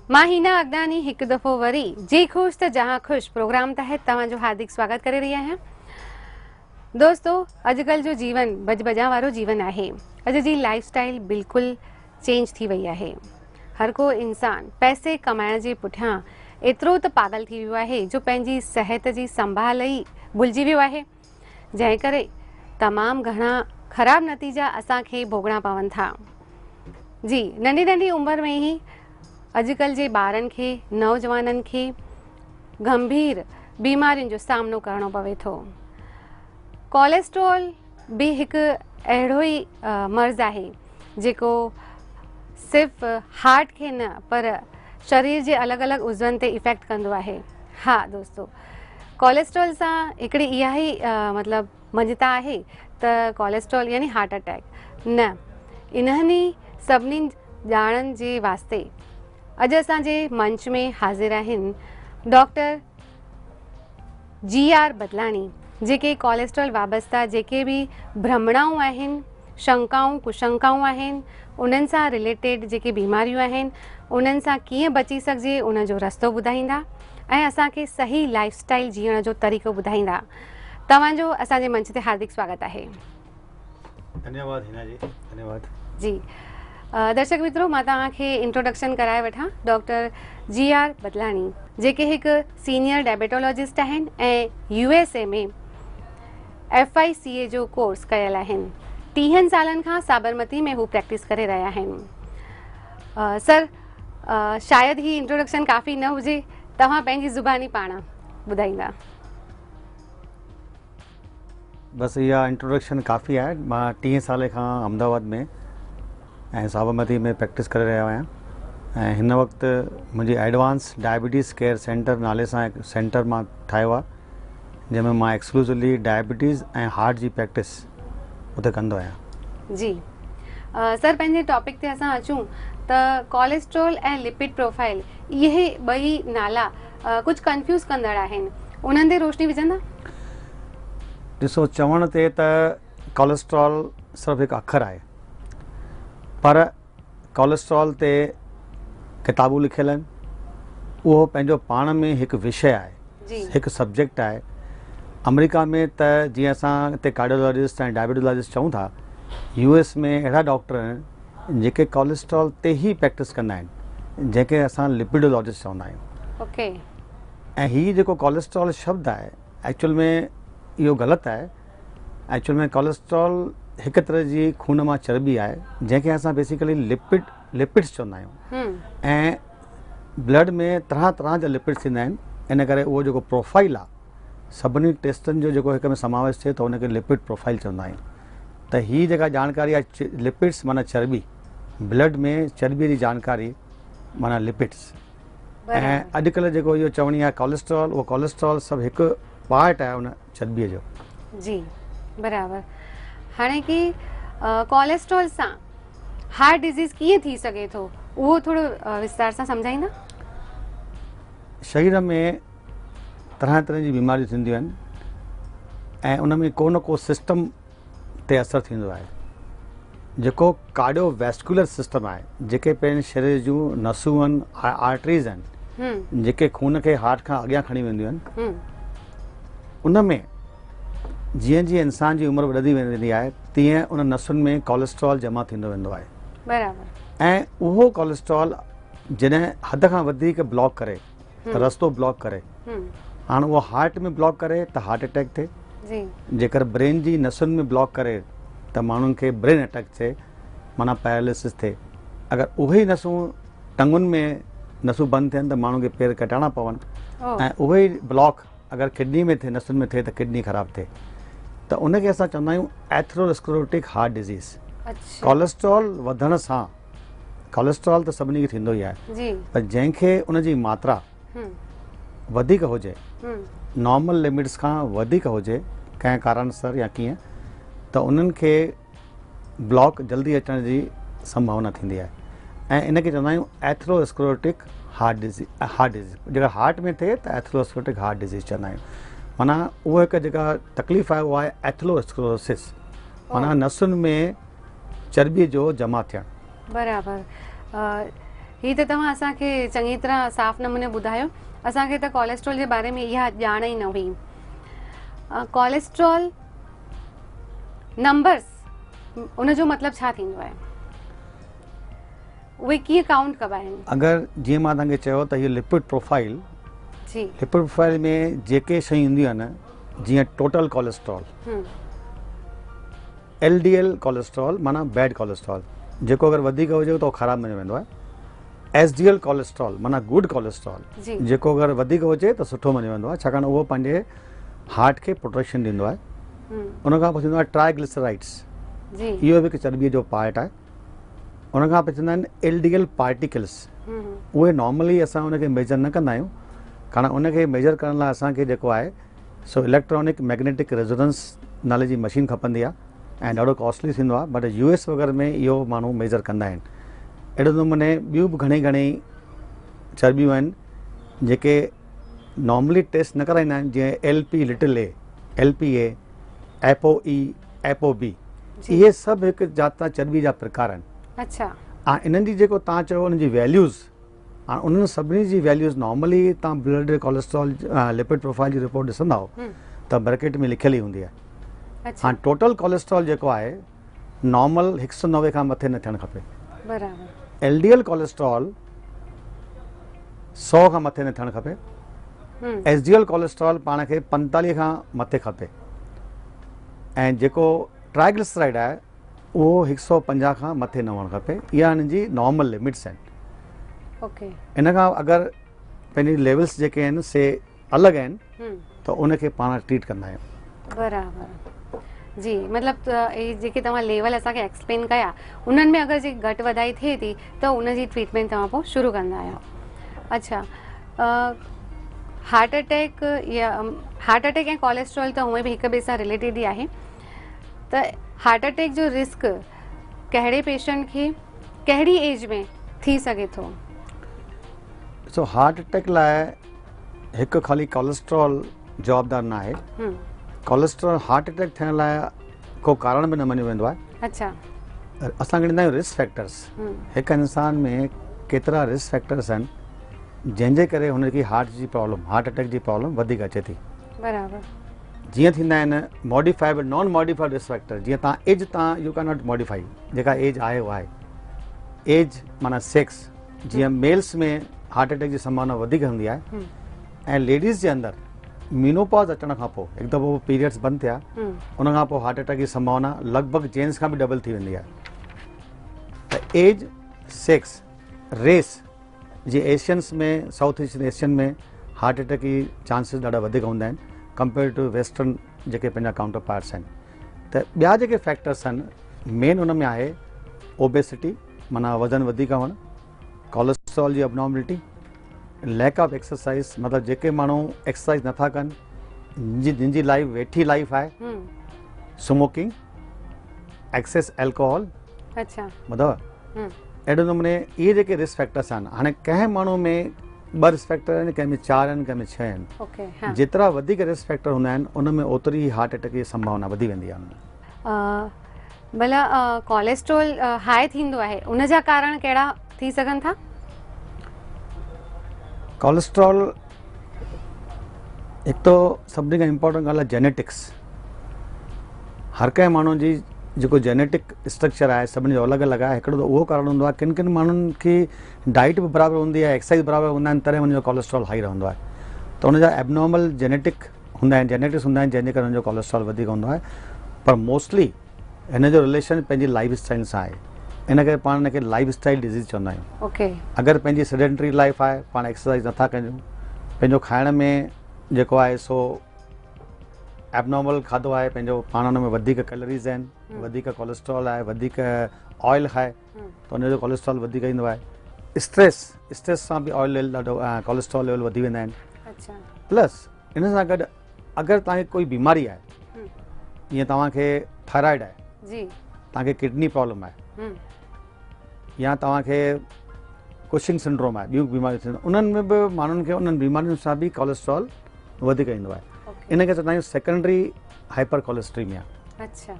मां हिना अगदानी एक दफ़ो वरी जी खुश त जहां खुश प्रोग्राम तहत तव्हांजो हार्दिक स्वागत करे रही आहियां। दोस्तों, अॼुकल्ह जो जीवन बजबजा वारो जीवन आहे। अॼु जी लाइफस्टाइल बिल्कुलु चेंज थी वई आहे। हर को इंसान पैसे कमाइण जे पुठियां एतिरो त पागल थी वियो आहे जो पंहिंजी सिहत जी संभाल ई भुलिजी वियो आहे, जंहिं करे तमामु घणा ख़राब नतीजा असांखे भोगणा पवनि था। जी, नंढी नंढी उमिरि में ही अॼुकल्ह जे ॿारनि खे, नौजवाननि खे गंभीर बीमारियुनि जो सामनो करणो पवे थो। कोलेस्ट्रॉल भी हिकु अहिड़ो ई मर्ज़ आहे जेको सिर्फ़ु हार्ट खे न पर शरीर जे अलॻि अलॻि उज़वनि ते इफ़ेक्ट कंदो आहे। हा दोस्तों, कोलेस्ट्रॉल सां हिकिड़ी इहा ई मतिलबु मञता आहे त कोलेस्ट्रॉल यानी हार्ट अटैक न। इन्हनि सभिनी ॼाणनि जे वास्ते अॼु असांजे मंच में हाज़िर आहिनि डॉक्टर GR बदलाणी, जेके कोलेस्ट्रॉल वाबस्ता जेके भी भ्रमणाऊं आहिनि, शंकाऊं कुशंकाऊं आहिनि, उन्हनि सां रिलेटेड जेके बीमारियूं आहिनि उन्हनि सां कीअं बची सघिजे उन जो रस्तो ॿुधाईंदा ऐं असांखे सही लाइफस्टाइल जीअण जो तरीक़ो ॿुधाईंदा। तव्हांजो असांजे मंच ते हार्दिक स्वागत आहे। धन्यवाद हिना जी, धन्यवाद जी। दर्शक मित्रों, मां तव्हांखे इंट्रोडक्शन कराए वठां। डॉक्टर GR बदलाणी जेके हिकु सीनियर डायबिटोलॉजिस्ट आहिनि ऐं USA में FICA जो कोर्स कयल आहिनि। 30 सालनि खां साबरमती में हू प्रैक्टिस करे रहिया आहिनि। सर, शायदि ही इंट्रोडक्शन काफ़ी न हुजे, तव्हां पंहिंजी ज़ुबानी पाण ॿुधाईंदा। बस इहा इंट्रोडक्शन काफ़ी आहे। मां 30 साल खां अहमदाबाद में ऐं साबरमती में प्रैक्टिस करे रहियो आहियां ऐं हिन वक़्तु मुंहिंजी एडवांस डायबिटीज़ केयर सेंटर नाले सां हिकु सेंटर मां ठाहियो आहे, जंहिंमें मां एक्सक्लूसिवली डायबिटीज़ ऐं हार्ट जी प्रैक्टिस उते कंदो आहियां। जी सर, पंहिंजे टॉपिक ते असां अचूं त कोलेस्ट्रॉल ऐं लिपिड प्रोफाइल इहे ॿई नाला कुझु कंफ्यूज कंदड़ आहिनि, उन्हनि ते रोशनी विझंदा? ॾिसो, चवण ते त कोलेस्ट्रॉल सिर्फ़ु हिकु अखर आहे, पर कोलेस्ट्रॉल ते किताबूं लिखियल आहिनि। उहो पंहिंजो पाण में हिकु विषय आहे, हिकु सब्जेक्ट आहे। अमेरिका में त जीअं असां हिते कार्डियोलॉजिस्ट ऐं डायबिटोलॉजिस्ट चऊं था, US में अहिड़ा डॉक्टर आहिनि जेके कोलेस्ट्रॉल ते ई प्रैक्टिस कंदा आहिनि, जंहिंखे असां लिपिडोलॉजिस्ट चवंदा आहियूं। ओके। ऐं हीअ जेको कोलेस्ट्रॉल शब्द आहे, एक्चुअल में इहो ग़लति आहे। एक्चुअल में कोलेस्ट्रॉल हिकु तरह जी खून मां चर्बी आहे, जंहिंखे असां बेसिकली लिपिड्स चवंदा आहियूं। ऐं ब्लड में तरह तरह जा लिपिड्स थींदा आहिनि, इन करे उहो जेको प्रोफाइल आहे सभिनी टेस्टनि जो जेको हिक में समावेश थिए त हुनखे लिपिड प्रोफाइल चवंदा आहियूं। त हीअ जेका जानकारी आहे लिपिड्स माना चर्बी, ब्लड में चर्बीअ जी जानकारी माना लिपिड्स। ऐं अॼुकल्ह जेको इहो चवणी आहे कोलेस्ट्रॉल, उहो कोलेस्ट्रॉल सभु हिकु पार्ट आहे उन चर्बीअ जो। जी बराबर। हाणे की कोलेस्ट्रॉल सां हार्ट डिज़ीज़ कीअं थी सघे थो, उहो थोरो विस्तार सां सम्झाईंदा? शरीर में तरह तरह जी बीमारियूं थींदियूं आहिनि ऐं उन में को न को सिस्टम ते असरु थींदो आहे, जेको कार्डियोवैस्कुलर सिस्टम आहे, जेके पंहिंजे शरीर जूं नसूं आहिनि, आर्टरीज़ आहिनि, जेके खून खे हार्ट खां अॻियां खणी वेंदियूं आहिनि। उन में जीअं जीअं इंसान जी उमिरि वधंदी वेंदी आहे, तीअं उन नसुनि में कोलेस्ट्रॉल जमा थींदो वेंदो आहे। बराबर। ऐं उहो कोलेस्ट्रॉल जॾहिं हद खां वधीक ब्लॉक करे, रस्तो ब्लॉक करे, हाणे उहो हार्ट में ब्लॉक करे त हार्ट अटैक थिए। जेकर ब्रेन जी नसुनि में ब्लॉक करे त माण्हुनि खे ब्रेन अटैक थिए, माना पैरालिसिस थिए। अगरि उहे ई नसूं टंगुनि में नसूं बंदि थियनि त माण्हुनि खे पेर कटाइणा पवनि। ऐं उहे ई ब्लॉक अगरि किडनी में थिए, नसुनि में थिए त किडनी ख़राबु थिए। त उनखे असां चवंदा आहियूं एथेरोस्क्लेरोटिक हार्ट डिज़ीज़। कोलेस्ट्रॉल वधण सां, कोलेस्ट्रॉल त सभिनी खे थींदो ई आहे, पर जंहिंखे उनजी मात्रा वधीक हुजे, नॉर्मल लिमिट्स खां वधीक हुजे कंहिं कारण सां या कीअं, त उन्हनि खे ब्लॉक जल्दी अचण जी संभावना थींदी आहे। ऐं इनखे चवंदा आहियूं एथेरोस्क्लेरोटिक हार्ट डिज़ीज़। जेका हार्ट में थिए त एथेरोस्क्लेरोटिक हार्ट डिज़ीज़ चवंदा आहियूं। माना उहा हिकु जेका तकलीफ़ आहे उहा आहे एथेरोस्क्लेरोसिस, माना नसुनि में चर्बीअ जो जमा थियणु। बराबर। ही त तव्हां असांखे चङी तरह साफ़ नमूने ॿुधायो। असांखे त कोलेस्ट्रॉल जे बारे में इहा ॼाण ई न हुई। कोलेस्ट्रॉल नंबर्स उनजो मतिलबु छा थींदो आहे, उहे कीअं काउंट कबा आहिनि? अगरि जीअं मां तव्हांखे चयो त इहो लिपिड प्रोफाइल, जी लिपिड प्रोफाइल में जेके शयूं ईंदियूं आहिनि जीअं टोटल कोलेस्ट्रॉल, LDL कोलेस्ट्रॉल माना बैड कोलेस्ट्रॉल, जेको अगरि वधीक हुजे त उहो ख़राबु मञियो वेंदो आहे। SDL कोलेस्ट्रॉल माना गुड कोलेस्ट्रॉल, जेको अगरि वधीक हुजे त सुठो मञियो वेंदो आहे, छाकाणि उहो पंहिंजे हार्ट खे प्रोटेक्शन ॾींदो आहे। उन खां पोइ थींदो आहे ट्राइग्लिसराइड्स, इहो बि हिकु चर्बीअ जो पार्ट आहे। उन खां पोइ थींदा आहिनि LDL पार्टिकल्स, उहे नॉर्मली असां उनखे मेजर न कंदा आहियूं, कारण उनखे मेजर करण लाइ असांखे जेको आहे सो इलेक्ट्रॉनिक मैग्नेटिक रेजोनेंस नाले जी मशीन खपंदी आहे ऐं ॾाढो कॉस्टली थींदो आहे। बट US वग़ैरह में इहो माण्हू मेजर कंदा आहिनि। अहिड़े नमूने ॿियूं बि घणी चर्बियूं आहिनि जेके नॉर्मली टेस्ट न कराईंदा आहिनि, जीअं LP little a, LPA, ApoE, ApoB, इहे सभु हिकु जात चर्बी जा प्रकार आहिनि। अच्छा, ऐं इन्हनि जी जेको तव्हां चयो उन्हनि जी वैल्यूज़, हाणे उन्हनि सभिनी जी वैल्यूज़ नॉर्मली तव्हां ब्लड कोलेस्ट्रॉल लिपिड प्रोफाइल जी रिपोर्ट ॾिसंदा त ब्रैकेट में लिखियल ई हूंदी आहे। हाणे टोटल कोलेस्ट्रॉल जेको आहे नॉर्मल 190 खां मथे न थियणु खपे। बराबर। LDL कोलेस्ट्रॉल 100 खां मथे न थियणु खपे। SDL कोलेस्ट्रॉल पाण खे 45 खां मथे खपे। ऐं जेको ट्राइग्लिसराइड आहे उहो 150 खां मथे न हुअणु खपे। इहा हिननि जी नॉर्मल लिमिट्स आहिनि। ओके। इन खां अगरि पंहिंजी लेवल्स जेके आहिनि से अलॻि आहिनि त उनखे पाण ट्रीट कंदा आहियूं। बराबर जी, मतिलबु इहे जेके तव्हां लेवल असांखे एक्सप्लेन कया उन्हनि में अगरि जेकी घटि वधाई थिए थी त उनजी ट्रीटमेंट तव्हां पोइ शुरू कंदा आहियो। अच्छा, हार्ट अटैक ऐं कोलेस्ट्रॉल त उहे बि हिक ॿिए सां रिलेटेड ई आहे। त हार्ट अटैक जो रिस्क कहिड़े पेशेंट खे कहिड़ी एज में थी सघे थो? सो हार्ट अटैक लाइ हिकु ख़ाली कोलेस्ट्रॉल जवाबदार न आहे। कोलेस्ट्रॉल हार्ट अटैक थियण लाइ को कारण बि न मञियो वेंदो आहे। अच्छा, असां ॻणींदा आहियूं रिस्क फैक्टर्स। हिकु इंसान में केतिरा रिस्क फैक्टर्स आहिनि जंहिंजे करे हुनजी हार्ट जी प्रॉब्लम, हार्ट अटैक जी प्रॉब्लम वधीक अचे थी। बराबर। जीअं थींदा आहिनि modifiable, non modified risk factor. जीअं तव्हां एज, तव्हां यू कैन नॉट मॉडिफाई, जेका एज आहे उहा आहे। एज माना सेक्स, जीअं मेल्स में हार्ट अटैक जी संभावना वधीक हूंदी आहे ऐं लेडीज़ जे अंदरि मीनोपॉज अचण खां पोइ हिकु दफ़ो पीरियड्स बंदि थिया उन खां पोइ हार्ट अटैक जी संभावना लॻभॻि जेंट्स खां बि डबल थी वेंदी आहे। त एज, सेक्स, रेस, जीअं एशियंस में, साउथ ईस्ट एशियन में हार्ट अटैक जी चांसिस ॾाढा वधीक हूंदा आहिनि कंपेयर टू वेस्टर्न जेके पंहिंजा काउंटर पार्ट्स आहिनि। त ॿिया जेके फैक्टर्स आहिनि मेन उन में आहे ओबेसिटी माना वज़न वधीक हुअणु, कोलेस्ट्रॉल जी अबनॉर्मलिटी, लैक ऑफ एक्सरसाइज, मतिलबु जेके माण्हू एक्सरसाइज नथा कनि, जिनजी लाइफ वेठी लाइफ आहे, स्मोकिंग, एक्सेस एल्कोहल। अच्छा, ॿुधव? अहिड़े नमूने इहे जेके रिस्क फैक्टर्स आहिनि। हाणे कंहिं माण्हू में 2 रिस्क फैक्टर आहिनि, कंहिं में 4 आहिनि, कंहिं में 6 आहिनि। जेतिरा वधीक रिस्क फैक्टर हूंदा आहिनि उन में ओतिरी ई हार्ट अटैक जी संभावना वधी वेंदी आहे। भला कोलेस्ट्रॉल हाई थींदो आहे, उन जा कारण कहिड़ा थी सघनि था? कोलेस्ट्रॉल हिकु तो सभिनी खां इम्पोर्टेंट ॻाल्हि आहे जेनेटिक्स। हर कंहिं माण्हू जी जेको जेनेटिक स्ट्रक्चर आहे सभिनी जो अलॻि अलॻि आहे। हिकिड़ो त उहो कारण हूंदो आहे, किन किन माण्हुनि खे डाइट बि बराबरि हूंदी आहे, एक्सरसाइज बराबरि हूंदा आहिनि, तॾहिं हुनजो कोलेस्ट्रॉल हाई रहंदो आहे। त हुनजा एबनॉर्मल जेनेटिक्स हूंदा आहिनि जंहिंजे करे हुनजो कोलेस्ट्रॉल वधीक हूंदो आहे। पर मोस्टली हिन जो रिलेशन पंहिंजी लाइफ स्टाइल सां आहे। इन करे पाण हिनखे लाइफ स्टाइल डिज़ीज़ चवंदा आहियूं। ओके। अगरि पंहिंजी सेडेंटरी लाइफ आहे, पाण एक्सरसाइज नथा कयूं, पंहिंजो खाइण में जेको आहे सो एबनॉर्मल खाधो आहे, पंहिंजो पाण हुन में वधीक कैलोरीज़ आहिनि, वधीक कोलेस्ट्रॉल आहे, वधीक ऑयल खाए त हुनजो कोलेस्ट्रॉल वधीक ईंदो आहे। स्ट्रेस सां बि ऑयल लेवल ॾाढो कोलेस्ट्रॉल लेवल वधी वेंदा आहिनि। अच्छा। प्लस इन सां गॾु अगरि तव्हांखे कोई बीमारी आहे, जीअं तव्हांखे थायराइड आहे, तव्हांखे किडनी प्रॉब्लम आहे, या तव्हांखे कुशिंग सिंड्रोम आहे, ॿियूं बीमारियूं थींदियूं, उन्हनि में बि माण्हुनि खे उन्हनि बीमारियुनि सां बि कोलेस्ट्रॉल वधीक ईंदो आहे। इन खे चवंदा आहियूं सेकेंडरी हाइपर कोलेस्ट्रीमिया। अच्छा,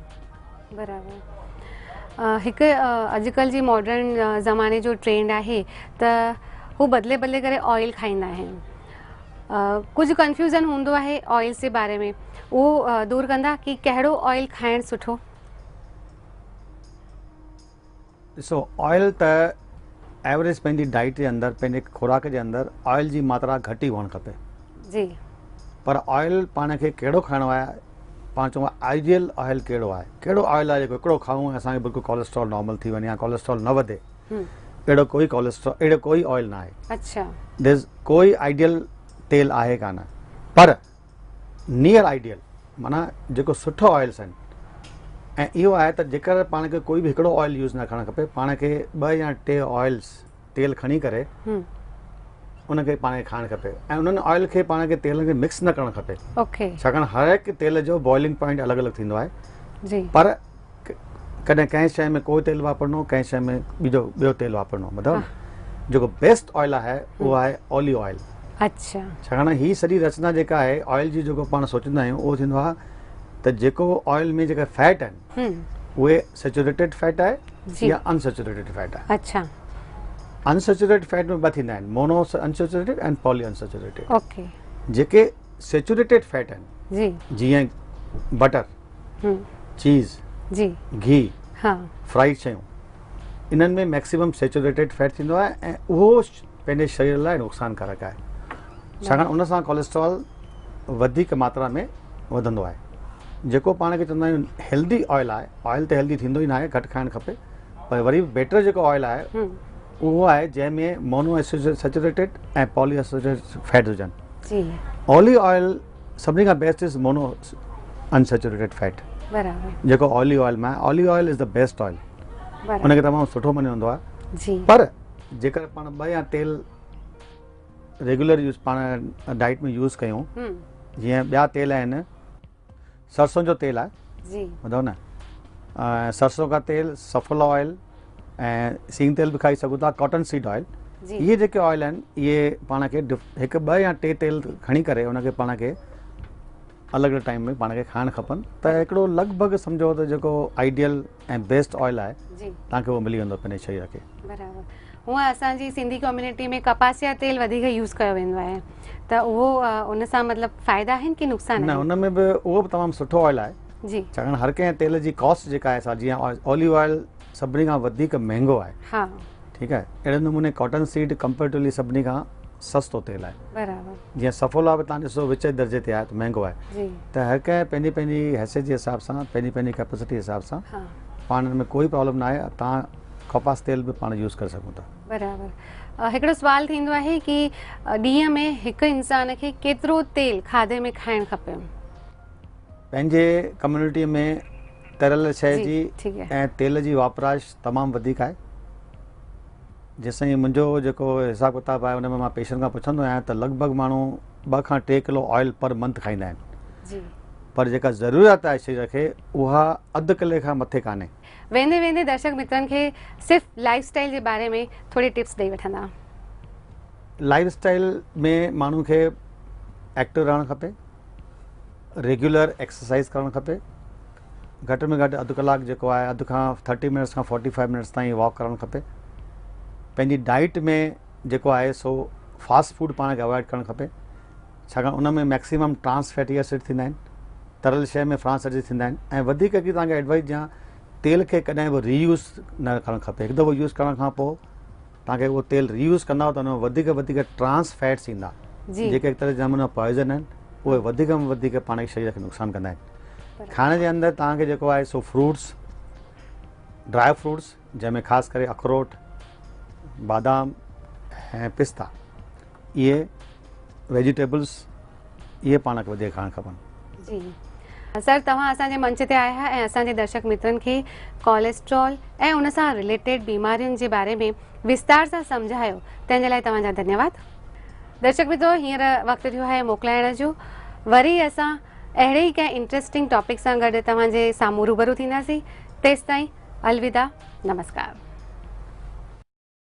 बराबर। हिकु अॼुकल्ह जी मॉडर्न ज़माने जो ट्रेंड आहे त हू बदिले बदिले करे ऑयल खाईंदा आहिनि। कुझु कंफ्यूज़न हूंदो आहे ऑयल जे बारे में, उहो दूर कंदा कि कहिड़ो ऑयल खाइणु सुठो? ॾिसो, ऑयल त एवरेज पंहिंजी डाइट जे अंदरि, पंहिंजे खुराक जे अंदरि ऑयल जी मात्रा घटि ई हुअणु खपे जी। पर ऑयल पाण खे कहिड़ो खाइणो आहे, पाण चऊं आइडियल ऑयल कहिड़ो आहे, कहिड़ो ऑयल आहे जेको हिकिड़ो खाऊं ऐं असांखे बिल्कुलु कोलेस्ट्रॉल नॉर्मल थी वञे या कोलेस्ट्रॉल न वधे, अहिड़ो कोई ऑयल न आहे। अच्छा, कोई आइडियल तेल आहे कान, पर नियर आइडियल माना जेको सुठो ऑयल्स आहिनि। ऐं इहो आहे त जेकर पाण खे कोई बि हिकिड़ो ऑयल यूज़ न करणु खपे, पाण खे 2 या 3 ऑयल्स तेल खणी करे उनखे पाण खे खाइणु खपे ऐं उन्हनि ऑयल खे पाण खे तेल खे मिक्स न करणु खपे। छाकाणि हर हिकु तेल जो बॉइलिंग पॉइंट अलॻि अलॻि थींदो आहे जी। पर कॾहिं कंहिं शइ में कोई तेल वापरणो, कंहिं शइ में ॿियो तेल वापरणो, मतिलबु जेको बेस्ट ऑयल आहे उहो आहे ऑलिव ऑयल। अच्छा। छाकाणि हीअ सॼी रचना जेका आहे ऑयल जी, जेको पाण सोचींदा आहियूं उहो थींदो आहे त जेको ऑयल में जेका फैट आहिनि उहे सेचुरेटेड फैट आहे या अनसेचुरेटेड फैट आहे। अच्छा। अनसेचुरेटेड फैट में 2 थींदा आहिनि, mono unsaturated and poly unsaturated. Okay. जेके सेचुरेटेड फैट आहिनि जी, जीअं बटर, चीज़ जी, घी, फ्राइड शयूं, इन्हनि में मैक्सिमम सेचुरेटेड फैट थींदो आहे ऐं उहो पंहिंजे शरीर लाइ नुक़सानकारक आहे। छाकाणि उन सां कोलेस्ट्रॉल वधीक मात्रा में वधंदो आहे। जेको पाण खे चवंदा आहियूं हेल्दी ऑयल आहे, ऑयल त हेल्दी थींदो ई न आहे, घटि खाइणु खपे, पर वरी बेटर जेको ऑयल आहे उहो आहे जंहिंमें मोनो सेचुरेटेड ऐं पॉली अनसेचुरेटेड फैट हुजनि। ऑलिव ऑयल सभिनी खां best is mono unsaturated fat. बराबर। जेको ऑलिव ऑयल में आहे, olive oil is the best oil, उनखे तमामु सुठो मञियो वेंदो आहे। पर जेकर पाण 2 या तेल रेगुलर यूज़ पाण डाइट में यूज़ कयूं, जीअं ॿिया तेल आहिनि, सरसों जो तेल आहे जी, ॿुधो न, सरसों का तेल, सफोला ऑयल ऐं सींग तेल बि खाई सघूं था, कॉटन सीड ऑयल। इहे जेके ऑयल आहिनि इहे पाण खे 2 या 3 तेल खणी करे उनखे पाण खे अलॻि अलॻि टाइम में पाण खे खाइणु खपनि, त हिकिड़ो लॻभॻि सम्झो त जेको आइडियल ऐं बेस्ट ऑयल आहे तव्हांखे उहो मिली वेंदो पंहिंजे शरीर खे। बराबरि। हूअं असांजी सिंधी कम्युनिटी में कपासिया तेल वधीक यूज़ कयो वेंदो आहे, त उहो उन सां मतिलबु फ़ाइदा आहिनि कि नुक़सान? न, उन में बि उहो बि तमामु सुठो ऑयल आहे जी। छाकाणि हर कंहिं तेल जी कॉस्ट जेका आहे, असां जीअं ऑलिव ऑयल सभिनी खां वधीक महांगो आहे, हा, ठीकु आहे, अहिड़े नमूने कॉटन सीड कंपेरेटिवली सभिनी खां सस्तो तेल आहे। बराबरि। जीअं सफोला बि तव्हां ॾिसो विच दर्जे ते आहे त महांगो आहे, त हर कंहिं पंहिंजी पंहिंजी हैसियत जे हिसाब सां, पंहिंजी पंहिंजी कैपेसिटी जे हिसाब सां पाण में कोई प्रॉब्लम न आहे, तव्हां कपास तेल बि पाण यूज़ करे सघूं था। बराबरि। हिकिड़ो सुवाल थींदो आहे कि ॾींहं में हिकु इंसान खे केतिरो तेल खाधे में खाइणु खपे? पंहिंजे कम्युनिटी में तरियल शइ जी ऐं तेल जी वापराश तमामु वधीक आहे। जेसिताईं मुंहिंजो जेको हिसाबु किताबु आहे उन में मां पेशेंट खां पुछंदो आहियां त लॻभॻि माण्हू 2 खां 3 किलो ऑयल पर मंथ खाईंदा आहिनि, पर जेका ज़रूरत आहे शरीर खे उहा अधु किले खां मथे कान्हे। वेंदे वेंदे दर्शक मित्रनि खे सिर्फ़ु लाइफस्टाइल जे बारे में थोरी टिप्स ॾेई वठंदा? लाइफस्टाइल में माण्हू खे एक्टिव रहणु खपे, रेगुलर एक्सरसाइज करणु खपे, घटि में घटि अधु कलाकु जेको आहे, अधु खां 30 मिनट्स खां 45 मिनट्स ताईं वॉक करणु खपे। पंहिंजी डाइट में जेको आहे सो फास्ट फूड पाण खे अवॉइड करणु खपे, छाकाणि उन में मैक्सिमम ट्रांस फैटी एसिड थींदा आहिनि, तरियल शइ में ट्रांस एसिड थींदा आहिनि। ऐं वधीक की तव्हांखे एडवाइस ॾियां, तेल खे कॾहिं बि रीयूज़ न करणु खपे। हिकु दफ़ो यूज़ करण खां पोइ तव्हांखे उहो तेल रीयूज़ कंदा त हुन में वधीक वधीक ट्रांस फैट्स ईंदा, जेके हिकु तरह जा नमूना पॉइज़न आहिनि, उहे वधीक में वधीक पाण खे शरीर खे नुक़सानु कंदा आहिनि। खाइण जे अंदरि तव्हांखे जेको आहे सो फ्रूट्स, ड्राई फ्रूट्स जंहिंमें ख़ासि करे अखरोट, बादाम ऐं पिस्ता, इहे वेजिटेबल्स, इहे पाण खे वधीक खाइणु खपनि। जी सर, तव्हां असांजे मंच ते आया ऐं असांजे दर्शक मित्रनि खे कोलेस्ट्रॉल ऐं उन सां रिलेटेड बीमारियुनि जे बारे में विस्तार सां सम्झायो, तंहिंजे लाइ तव्हांजा धन्यवाद। दर्शक मित्रो, हींअर वक़्तु थियो आहे मोकिलाइण जो। वरी असां अहिड़े ई कंहिं इंट्रस्टिंग टॉपिक सां गॾु तव्हांजे साम्हूं रूबरू थींदासीं। तेसिताईं अलविदा, नमस्कार।